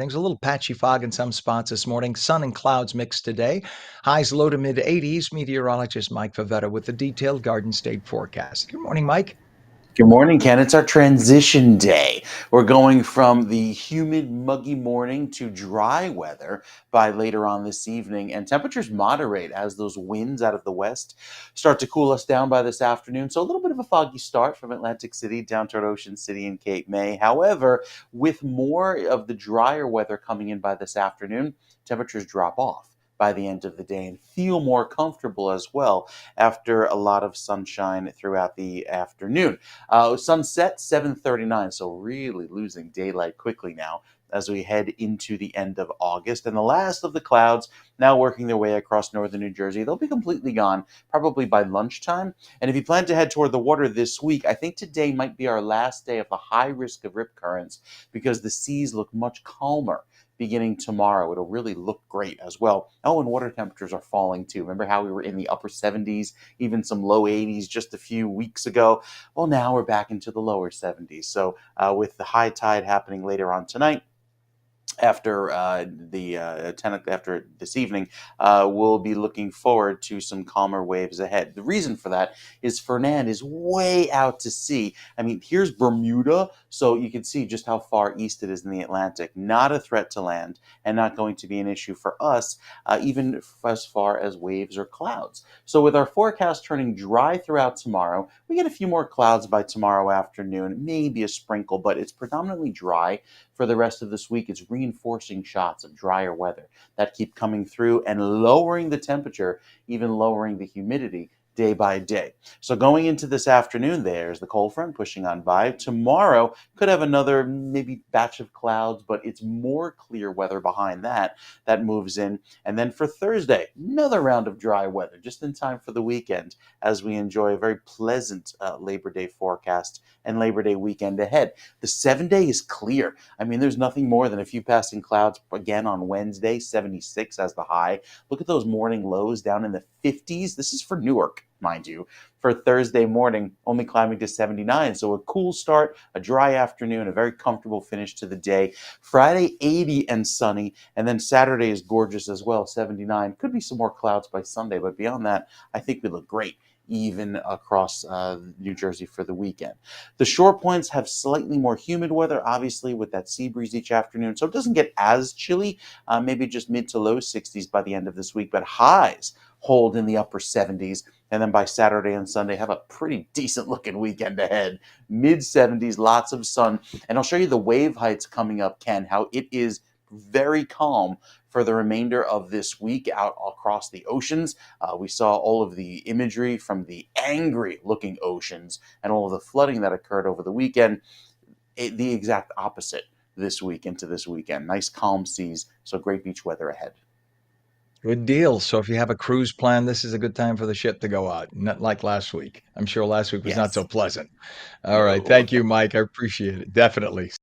mornings. A little patchy fog in some spots this morning. Sun and clouds mixed today. Highs low to mid 80s. Meteorologist Mike Favetta with the detailed Garden State forecast. Good morning, Mike. Good morning, Ken. It's our transition day. We're going from the humid, muggy morning to dry weather by later on this evening, and temperatures moderate as those winds out of the west start to cool us down by this afternoon. So a little bit of a foggy start from Atlantic City down toward Ocean City and Cape May. However, with more of the drier weather coming in by this afternoon, temperatures drop off by the end of the day and feel more comfortable as well after a lot of sunshine throughout the afternoon. Sunset 7:39, so really losing daylight quickly now as we head into the end of August. And the last of the clouds now working their way across northern New Jersey. They'll be completely gone probably by lunchtime. And if you plan to head toward the water this week, I think today might be our last day of the high risk of rip currents because the seas look much calmer beginning tomorrow. It'll really look great as well. Oh, and water temperatures are falling too. Remember how we were in the upper 70s, even some low 80s just a few weeks ago? Well, now we're back into the lower 70s. So with the high tide happening later on tonight, after after this evening, we'll be looking forward to some calmer waves ahead. The reason for that is Fernand is way out to sea. I mean, here's Bermuda, so you can see just how far east it is in the Atlantic. Not a threat to land, and not going to be an issue for us, even as far as waves or clouds. So with our forecast turning dry throughout tomorrow, we get a few more clouds by tomorrow afternoon, maybe a sprinkle, but it's predominantly dry for the rest of this week. It's reinforcing shots of drier weather that keep coming through and lowering the temperature, even lowering the humidity day by day. So going into this afternoon, there's the cold front pushing on by. Tomorrow could have another maybe batch of clouds, but it's more clear weather behind that moves in. And then for Thursday, another round of dry weather just in time for the weekend as we enjoy a very pleasant Labor Day forecast and Labor Day weekend ahead. The 7-day is clear. I mean, there's nothing more than a few passing clouds again on Wednesday, 76 as the high. Look at those morning lows down in the 50s. This is for Newark, mind you. For Thursday morning, only climbing to 79. So a cool start, a dry afternoon, a very comfortable finish to the day. Friday, 80 and sunny. And then Saturday is gorgeous as well, 79. Could be some more clouds by Sunday, but beyond that, I think we look great even across New Jersey for the weekend. The short points have slightly more humid weather, obviously, with that sea breeze each afternoon. So it doesn't get as chilly, maybe just mid to low 60s by the end of this week, but highs hold in the upper 70s. And then by Saturday and Sunday, have a pretty decent looking weekend ahead. Mid 70s, lots of sun. And I'll show you the wave heights coming up, Ken, how it is very calm for the remainder of this week out across the oceans. We saw all of the imagery from the angry looking oceans and all of the flooding that occurred over the weekend. The exact opposite this week into this weekend. Nice calm seas, so great beach weather ahead. Good deal. So if you have a cruise plan, this is a good time for the ship to go out, not like last week. I'm sure last week was not so Yes. pleasant. All right. No. Thank you, Mike. I appreciate it. Definitely.